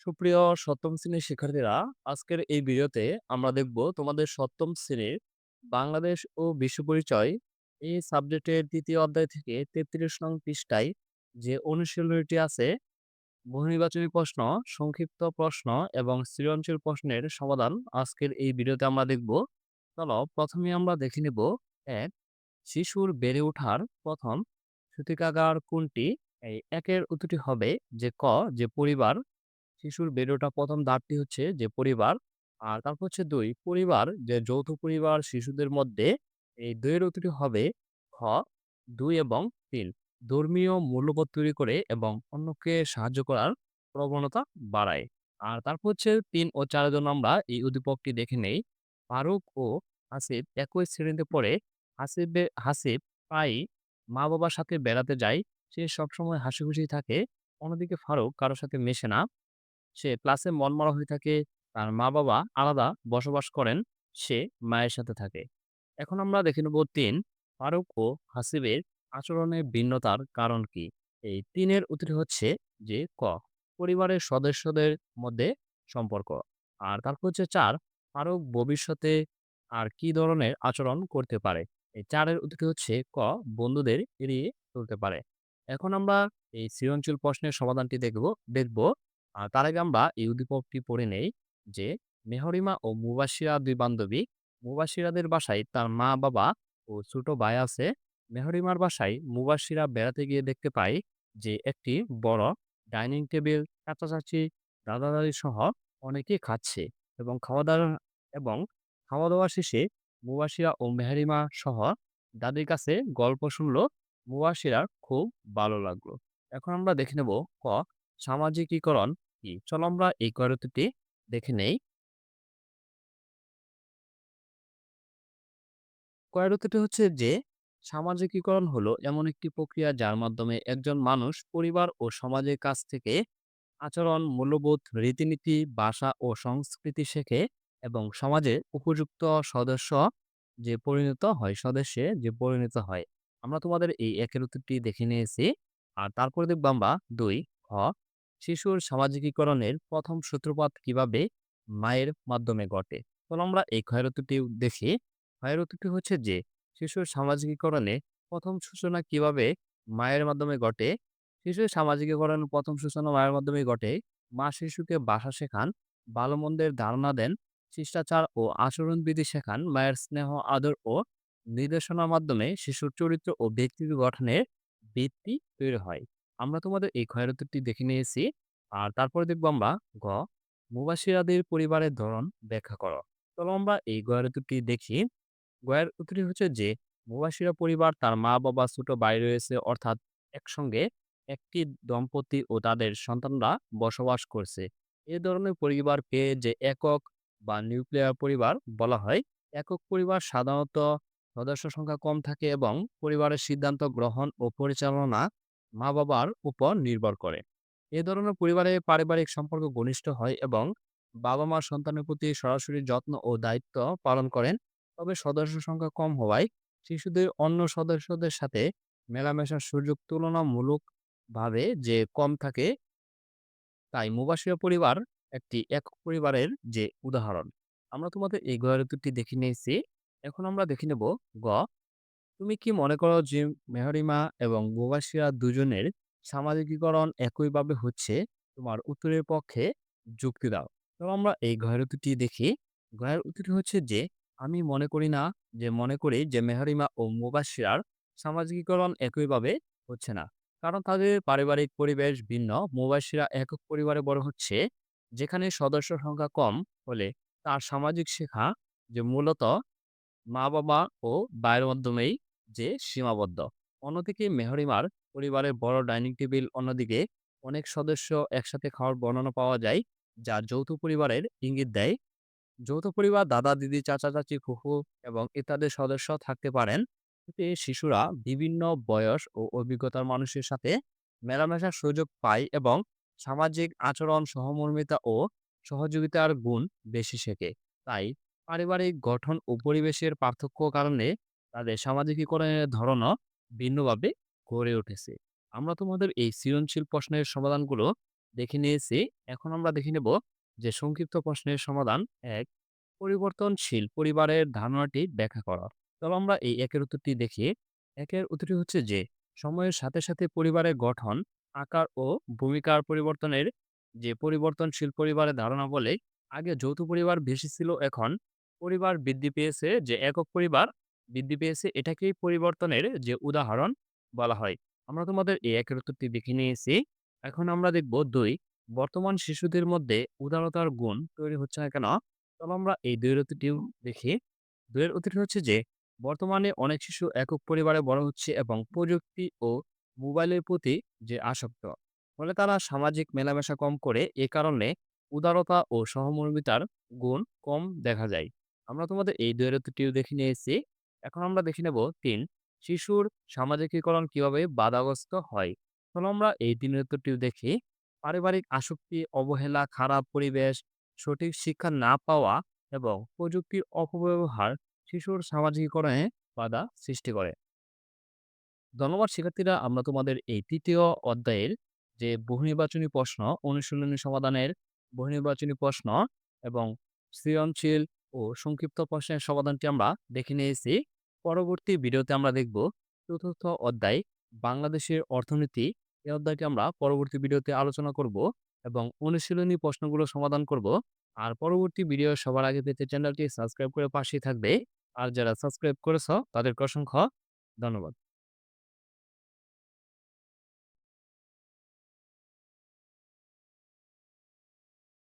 সুপ্রিয় সপ্তম শ্রেণীর শিক্ষার্থীরা, আজকের এই ভিডিওতে আমরা দেখব তোমাদের সপ্তম শ্রেণীর বাংলাদেশ ও বিশ্ব পরিচয় এই সাবজেক্টের ৩য় অধ্যায় থেকে ৩৩ নং পৃষ্ঠায় যে অনুশীলনীটি আছে, বহুনির্বাচনী প্রশ্ন, সংক্ষিপ্ত প্রশ্ন এবং সৃজনশীল প্রশ্নের সমাধান আজকের এই ভিডিওতে আমরা দেখব। চলো প্রথমে আমরা দেখে নেব। এক, শিশুর বেড়ে ওঠার প্রথম সূতিকাগার কোনটি? এই একের উত্তরটি হবে যে ক, যে পরিবার। শিশুর বেড়ে ওঠা প্রথম ধাপটি হচ্ছে যে পরিবার। আর তারপর হচ্ছে ২ পরিবার, যে যৌথ পরিবার শিশুদের মধ্যে। এই ২ এর উত্তরটি হবে খ, ২ এবং ৩ ধর্মীয় মূল্যবোধ তৈরি করে এবং অন্যকে সাহায্য করার প্রবণতা বাড়ায়। আর তারপর হচ্ছে ৩ ও ৪ এর জন্য আমরা এই উদ্দীপকটি দেখে নেই। ফারুক ও হাসিব একই শ্রেণীতে পড়ে। হাসিব প্রায়ই মা-বাবার সাথে বেড়াতে যায়। সে সবসময় হাসিখুশি থাকে। অন্যদিকে ফারুক কারো সাথে মেশে না। সে ক্লাসে মনমরা হয়ে থাকে। তার মা-বাবা আলাদা বসবাস করেন। সে মায়ের সাথে থাকে। এখন আমরা দেখে নেব ৩ ফারুক ও হাসিবের আচরণের ভিন্নতার কারণ কি? এই ৩ এর উত্তরটি হচ্ছে যে ক, পরিবারের সদস্যদের মধ্যে সম্পর্ক। আর তারপর হচ্ছে ৪ ফারুক ভবিষ্যতে আর কি ধরনের আচরণ করতে পারে? এই ৪ এর উত্তরটি হচ্ছে ক, বন্ধুদের এড়িয়ে চলতে পারে। এখন আমরা এই সৃজনশীল প্রশ্নের সমাধানটি দেখব। তার আগে আমরা এই উদ্দীপকটি পড়ে নেই যে, মেহরিমা ও মুবাশিরা ২ বান্ধবী। মুবাশিরাদের বাসায় তার মা-বাবা ও ছোট ভাই আছে। মেহরিমার বাসায় মুবাশিরা বেড়াতে গিয়ে দেখতে পায় যে একটি বড় ডাইনিং টেবিল, চাচা-চাচী, দাদা-দাদি সহ অনেকেই খাচ্ছে এবং এবং খাওয়া-দাওয়া শেষে মুবাশিরা ও মেহরিমা সহ দাদির কাছে গল্প শুনল। মুবাশিরার খুব ভালো লাগলো। এখন আমরা দেখে নেব ক, সামাজিকীকরণ কি? চলো আমরা এই কয়টি দেখে নেই। কয়রোতিটি হচ্ছে যে, সামাজিকীকরণ হলো এমন একটি প্রক্রিয়া যার মাধ্যমে একজন মানুষ পরিবার ও সমাজের কাছ থেকে আচরণ, মূল্যবোধ, রীতিনীতি, ভাষা ও সংস্কৃতি শেখে এবং সমাজে উপযুক্ত সদস্য যে পরিণত হয়। আমরা তোমাদের এই একের উত্তরটি দেখে নিয়েছি। আর তারপরে দেখব আমরা ২ খ, শিশুর সামাজিকীকরণের প্রথম সূত্রপাত কিভাবে মায়ের মাধ্যমে ঘটে? চলো আমরা এই ক্ষয়ের উত্তরটি দেখি। ক্ষয়ের উত্তরটি হচ্ছে যে, শিশুর সামাজিকীকরণে প্রথম সূচনা কিভাবে মায়ের মাধ্যমে ঘটে? শিশুর সামাজিকীকরণের প্রথম সূচনা মায়ের মাধ্যমেই ঘটে। মা শিশুকে ভাষা শেখান, ভালো-মন্দের ধারণা দেন, শিষ্টাচার ও আচরণবিধি শেখান। মায়ের স্নেহ, আদর ও নির্দেশনার মাধ্যমে শিশুর চরিত্র ও ব্যক্তিত্ব গঠনের ভিত্তি তৈরি হয়। আমরা তোমাদের এই ক্ষয়ের উত্তরটি দেখে নিয়েছি। আর তারপরে দেখব আমরা গ, মুবাশিরাদের পরিবারের ধরন ব্যাখ্যা করো। চলো আমরা এই গয়ের উত্তরটি দেখি। গয়ের উত্তরটি হচ্ছে যে, মুবাশিরা পরিবার তার মা-বাবা, ছোট ভাই রয়েছে, অর্থাৎ একসঙ্গে একটি দম্পতি ও তাদের সন্তানরা বসবাস করছে। এ ধরনের পরিবারকে যে একক বা নিউক্লিয়ার পরিবার বলা হয়। একক পরিবার সাধারণত সদস্য সংখ্যা কম থাকে এবং পরিবারের সিদ্ধান্ত গ্রহণ ও পরিচালনা মা-বাবার উপর নির্ভর করে। এ ধরনের পরিবারে পারিবারিক সম্পর্ক ঘনিষ্ঠ হয় এবং বাবা-মা সন্তানের প্রতি সরাসরি যত্ন ও দায়িত্ব পালন করেন। তবে সদস্য সংখ্যা কম হওয়ায় শিশুদের অন্য সদস্যদের সাথে মেলামেশার সুযোগ তুলনামূলকভাবে যে কম থাকে। তাই মুবাশিরা পরিবার একটি একক পরিবারের যে উদাহরণ। আমরা তোমাদের এই গয়ের উত্তরটি দেখে নিয়েছি। এখন আমরা দেখে নেব গ, তুমি কি মনে করো যে মেহরিমা এবং মুবাশিরা দুজনের সামাজিকীকরণ একইভাবে হচ্ছে? তোমার উত্তরের পক্ষে যুক্তি দাও। তো আমরা এই গয়ের উত্তরটি দেখি। গয়ের উত্তরটি হচ্ছে যে, আমি মনে করি যে মেহরিমা ও মুবাশিরার সামাজিকীকরণ একইভাবে হচ্ছে না। কারণ তাদের পারিবারিক পরিবেশ ভিন্ন। মুবাশিরা একক পরিবারে বড় হচ্ছে, যেখানে সদস্য সংখ্যা কম হলে তার সামাজিক শেখা যে মূলত মা-বাবা ও ভাইয়ের মাধ্যমেই যে সীমাবদ্ধ। অন্যদিকে মেহরিমার পরিবারের বড় ডাইনিং টেবিল, অন্যদিকে অনেক সদস্য একসাথে খাওয়ার বর্ণনা পাওয়া যায়, যা যৌথ পরিবারের ইঙ্গিত দেয়। যৌথ পরিবার দাদা-দিদি, চাচা-চাচী, ফুফু এবং ইত্যাদি সদস্য থাকতে পারেন। এতে শিশুরা বিভিন্ন বয়স ও অভিজ্ঞতার মানুষের সাথে মেলামেশার সুযোগ পায় এবং সামাজিক আচরণ, সহমর্মিতা ও সহযোগিতার গুণ বেশি শেখে। তাই পারিবারিক গঠন ও পরিবেশের পার্থক্য কারণে তাদের সামাজিকীকরণের ধরনও ভিন্নভাবে গড়ে উঠেছে। আমরা তোমাদের এই সৃজনশীল প্রশ্নের সমাধানগুলো দেখে নিয়েছি। এখন আমরা দেখে নেব যে সংক্ষিপ্ত প্রশ্নের সমাধান ১, পরিবর্তনশীল পরিবারের ধারণাটি ব্যাখ্যা করা। তবে আমরা এই ১ এর উত্তরটি দেখি। ১ এর উত্তরটি হচ্ছে যে সময়ের সাথে, সাথে পরিবারের গঠন, আকার ও ভূমিকার পরিবর্তনের যে পরিবর্তনশীল পরিবারের ধারণা বলে, আগে যৌথ পরিবার বেশি ছিল, এখন পরিবার বৃদ্ধি পেয়েছে, যে একক পরিবার বৃদ্ধি পেয়েছে, এটাকেই পরিবর্তনের যে উদাহরণ বলা হয়। আমরা তোমাদের এই ১ এর উত্তরটি দেখে নিয়েছি। এখন আমরা দেখব ২, বর্তমান শিশুদের মধ্যে উদারতার গুণ তৈরি হচ্ছে না কেন? তবে আমরা এই ২ এর উত্তরটিও দেখি। ২ এর উত্তরটি হচ্ছে যে, বর্তমানে অনেক শিশু একক পরিবারে বড় হচ্ছে এবং প্রযুক্তি ও মোবাইলের প্রতি যে আসক্ত। ফলে তারা সামাজিক মেলামেশা কম করে। এ কারণে উদারতা ও সহমর্মিতার গুণ কম দেখা যায়। আমরা তোমাদের এই ২ এর উত্তরটিও দেখে নিয়েছি। এখন আমরা দেখে নেব ৩, শিশুর সামাজিকীকরণ কিভাবে বাধাগ্রস্ত হয়? চলো আমরা এই ৩ এর উত্তরটিও দেখি। পারিবারিক আসক্তি, অবহেলা, খারাপ পরিবেশ, সঠিক শিক্ষা না পাওয়া এবং প্রযুক্তির অপব্যবহার শিশুর সামাজিকীকরণে বাধা সৃষ্টি করে। ধন্যবাদ শিক্ষার্থীরা, আমরা তোমাদের এই ৩য় অধ্যায়ের যে বহুনির্বাচনী প্রশ্ন, অনুশীলনী সমাধানের বহুনির্বাচনী প্রশ্ন এবং সৃজনশীল ও সংক্ষিপ্ত প্রশ্নের সমাধানটি আমরা দেখে নিয়েছি। পরবর্তী ভিডিওতে আমরা দেখব ৪র্থ অধ্যায়, বাংলাদেশের অর্থনীতি। এই অধ্যায়টি আমরা পরবর্তী ভিডিওতে আলোচনা করব এবং অনুশীলনী প্রশ্নগুলো সমাধান করব। আর পরবর্তী ভিডিও সবার আগে পেতে চ্যানেলটি সাবস্ক্রাইব করে পাশেই থাকবে। আর যারা সাবস্ক্রাইব করেছ তাদেরকে অসংখ্য ধন্যবাদ।